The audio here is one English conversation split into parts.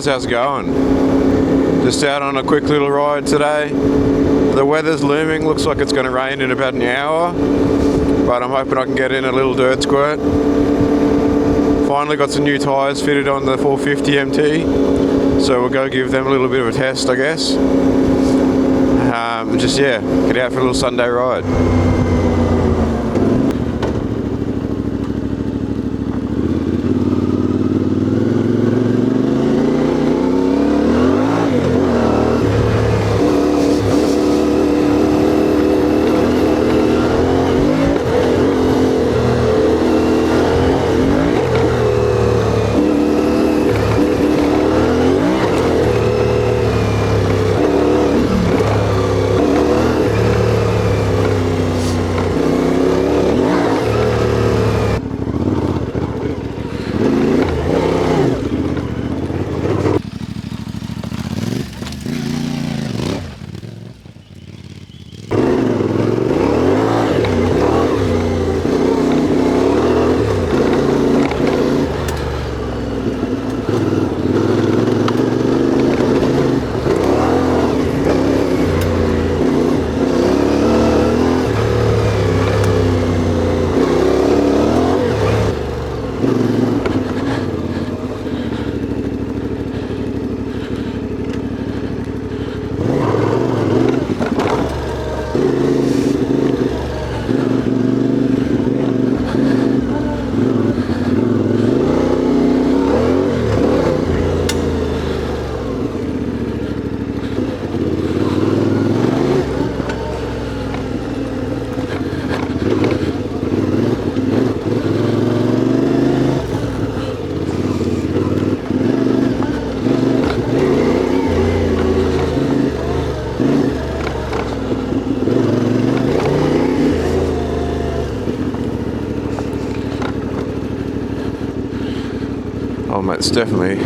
guys, how's it going? Just out on a quick little ride today. The weather's looming, looks like it's going to rain in about an hour, but I'm hoping I can get in a little dirt squirt. Finally got some new tyres fitted on the 450MT, so we'll go give them a little bit of a test, I guess. Just get out for a little Sunday ride. Oh mate, it's definitely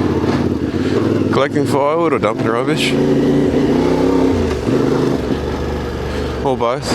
collecting firewood or dumping rubbish. Or both.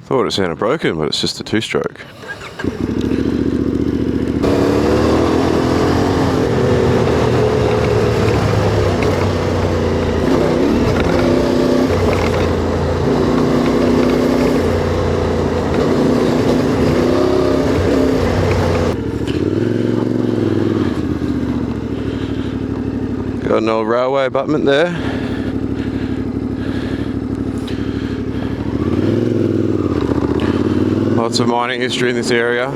Thought it sounded broken, but it's just a two-stroke. Got an old railway abutment there. Lots of mining history in this area.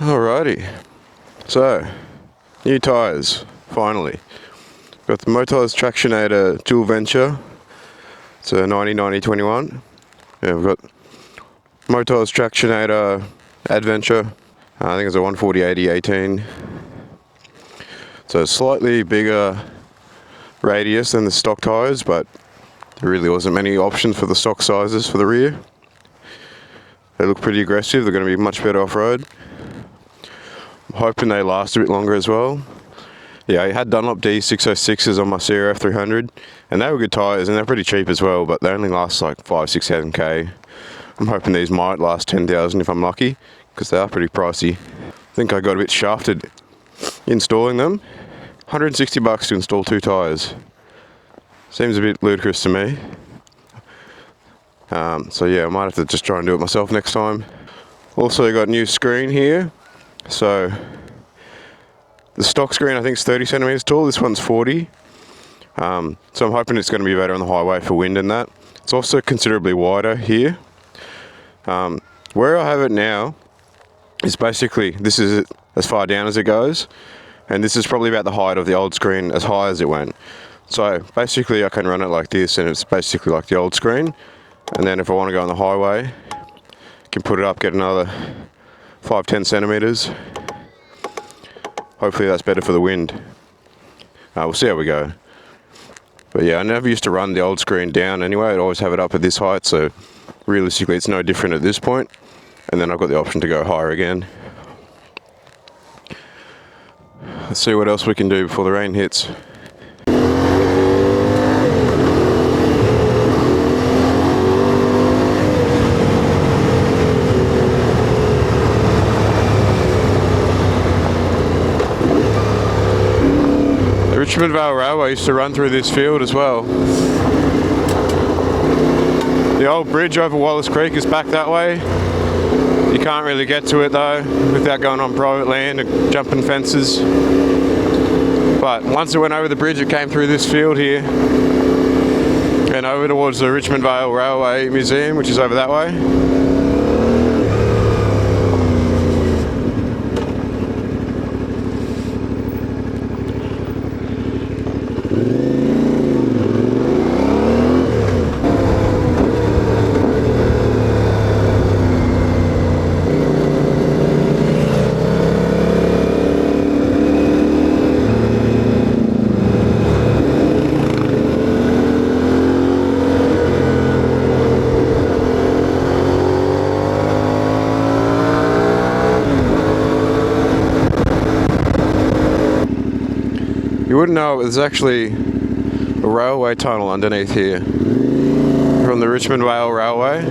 Alrighty, so new tyres, finally. Got the Motor's Tractionator Dual Venture. It's a 90-90-21. Yeah, we've got Motor's Tractionator Adventure. I think it's a 140-80-18. So slightly bigger radius than the stock tyres, but there really wasn't many options for the stock sizes for the rear. They look pretty aggressive. They're going to be much better off-road. hoping they last a bit longer as well. Yeah, I had Dunlop D606s on my CRF 300, and they were good tyres, and they're pretty cheap as well, but they only last like 5-6,000 k. I'm hoping these might last 10,000 if I'm lucky, because they are pretty pricey. I think I got a bit shafted installing them. 160 bucks to install 2 tyres. Seems a bit ludicrous to me. So yeah, I might have to just try and do it myself next time. Also got a new screen here. So the stock screen I think is 30 centimeters tall. This one's 40. So I'm hoping it's going to be better on the highway for wind and that. It's also considerably wider here. Where I have it now is basically, this is as far down as it goes, and this is probably about the height of the old screen, as high as it went. So basically I can run it like this, and it's basically like the old screen. And then if I want to go on the highway, I can put it up, get another 5-10 centimeters. Hopefully that's better for the wind. We'll see how we go. But yeah, I never used to run the old screen down anyway. I'd always have it up at this height, so realistically it's no different at this point. And then I've got the option to go higher again. Let's see what else we can do before the rain hits. Richmond Vale Railway used to run through this field as well. The old bridge over Wallace Creek is back that way. You can't really get to it though without going on private land and jumping fences. But once it went over the bridge, it came through this field here and over towards the Richmond Vale Railway Museum, which is over that way. You wouldn't know there's actually a railway tunnel underneath here from the Richmond Vale Railway.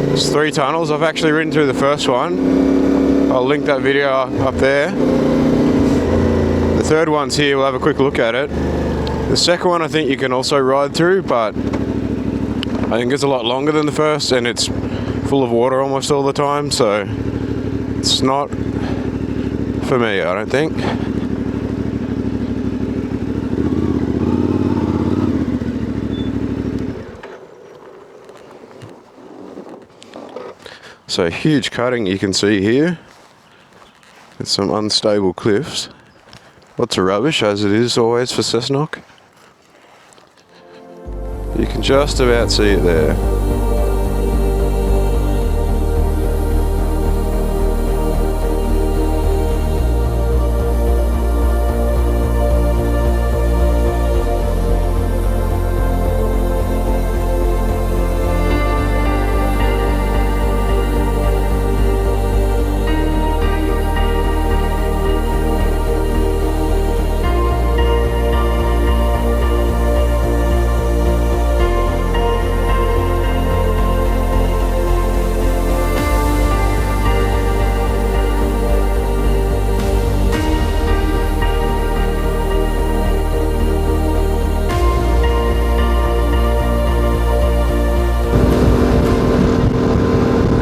There's 3 tunnels. I've actually ridden through the first one. I'll link that video up there. The third one's here. We'll have a quick look at it. The second one I think you can also ride through, but I think it's a lot longer than the first, and it's full of water almost all the time, so it's not for me, I don't think. So huge cutting you can see here. It's some unstable cliffs. Lots of rubbish, as it is always for Cessnock. You can just about see it there.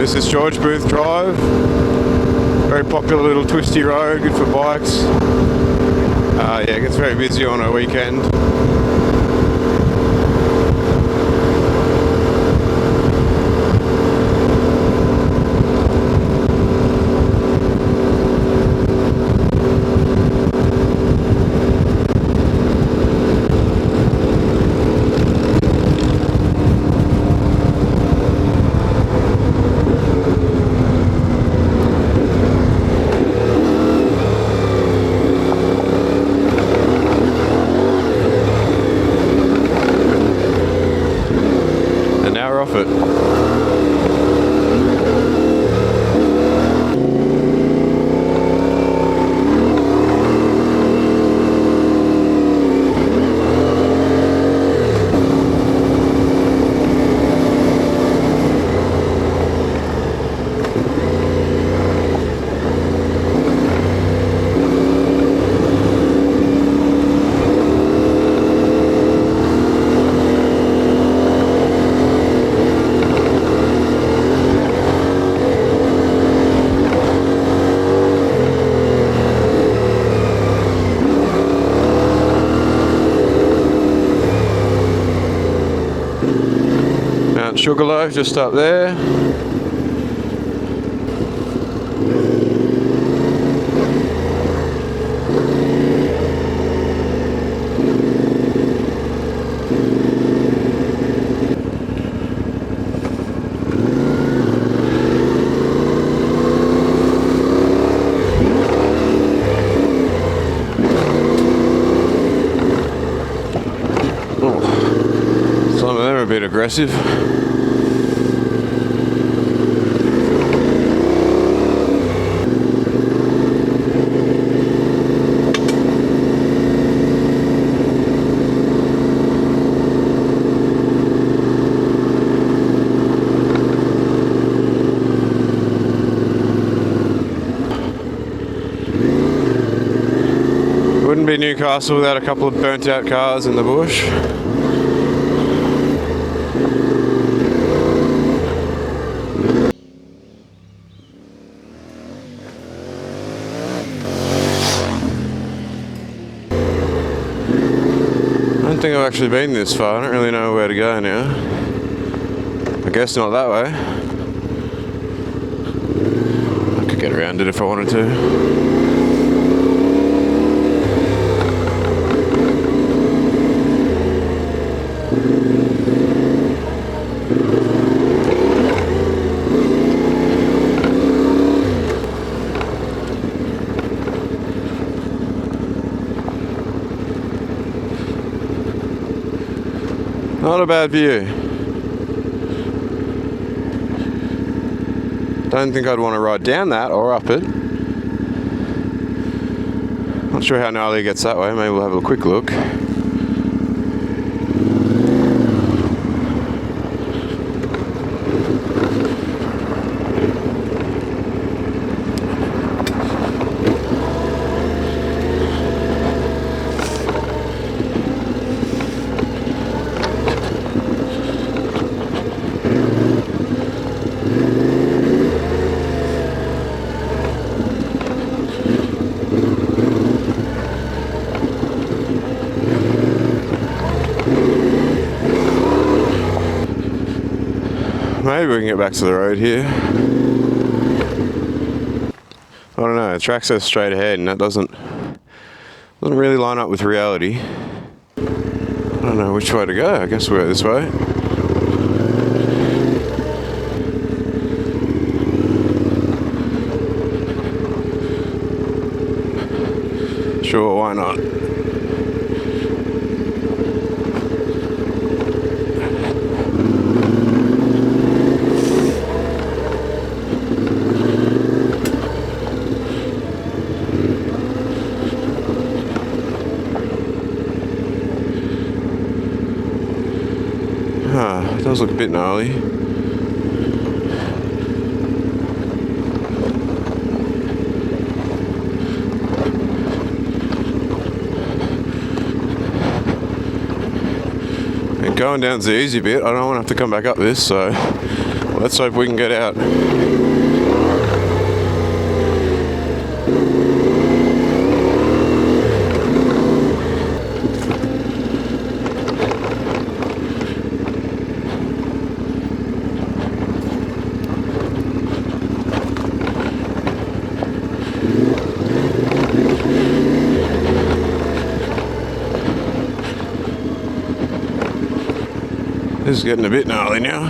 This is George Booth Drive, very popular little twisty road, good for bikes. Yeah, it gets very busy on a weekend. Off it. Sugarloaf just up there. Some of them are a bit aggressive. Wouldn't be Newcastle without a couple of burnt out cars in the bush. I don't think I've actually been this far. I don't really know where to go now. I guess not that way. I could get around it if I wanted to. Not a bad view. Don't think I'd want to ride down that or up it. Not sure how gnarly it gets that way. Maybe we'll have a quick look. Maybe we can get back to the road here. I don't know, the track says straight ahead and that doesn't really line up with reality. I don't know which way to go. I guess we'll go this way. Sure, why not? It does look a bit gnarly. And going down's the easy bit. I don't want to have to come back up this, so let's hope we can get out. This is getting a bit gnarly now.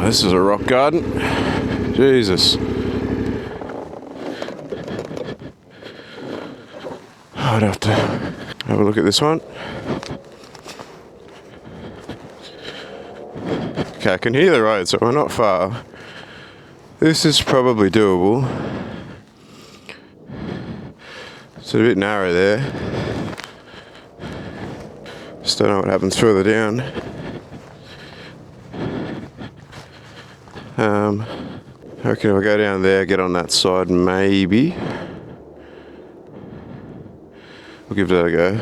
This is a rock garden. Jesus. I'd have to have a look at this one. Okay, I can hear the road, so we're not far. This is probably doable. It's a bit narrow there. Just don't know what happens further down. I reckon if I go down there, get on that side, maybe. We'll give that a go.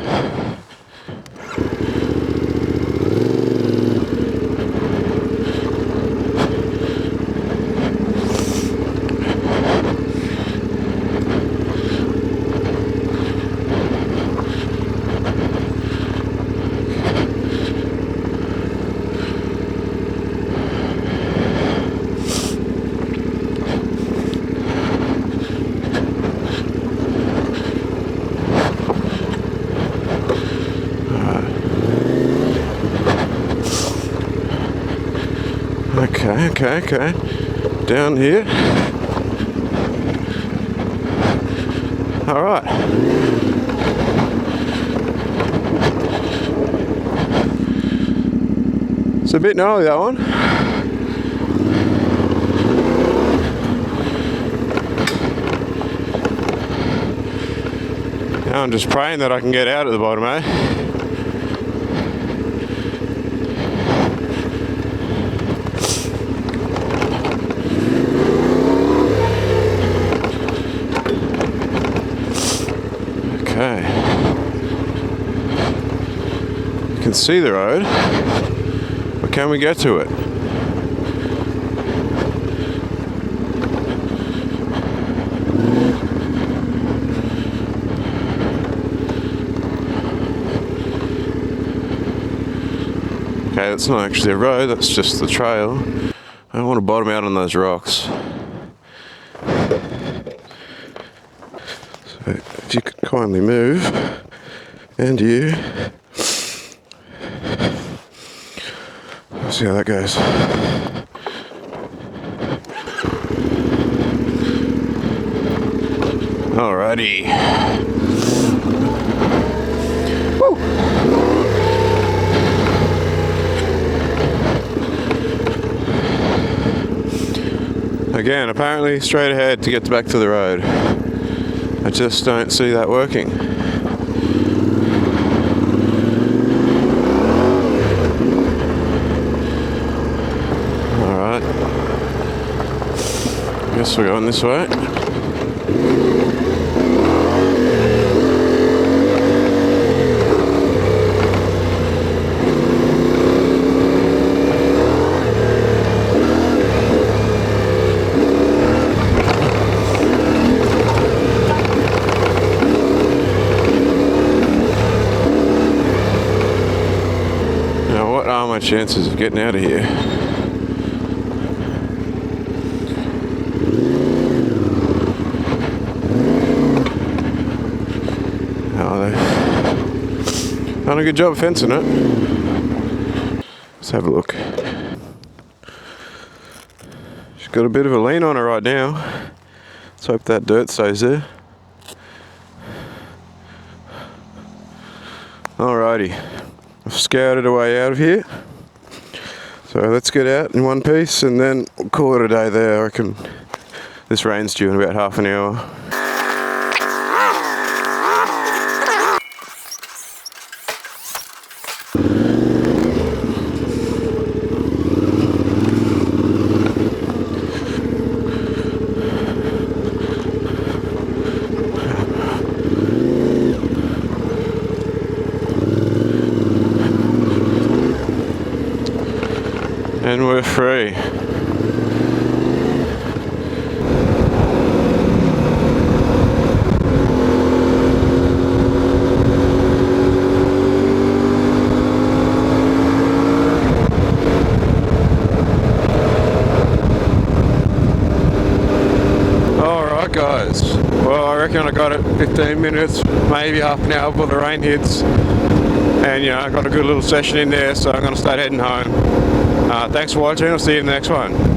Okay. Down here. All right. It's a bit gnarly, that one. Now I'm just praying that I can get out at the bottom, eh? Okay. You can see the road, but can we get to it? Okay, that's not actually a road, that's just the trail. I don't want to bottom out on those rocks. So if you could kindly move, and you. We'll see how that goes. Alrighty. Woo! Again, apparently straight ahead to get back to the road. I just don't see that working. Alright. Guess we're going this way. My chances of getting out of here. Oh, they've done a good job fencing it. Let's have a look. She's got a bit of a lean on her right now. Let's hope that dirt stays there. Alrighty, I've scoured a way out of here. So let's get out in one piece and then we'll call it a day there. I reckon this rain's due in about half an hour. And we're free. Alright guys, well I reckon I got it 15 minutes, maybe half an hour before the rain hits. And you know, I got a good little session in there, so I'm going to start heading home. Thanks for watching, I'll see you in the next one.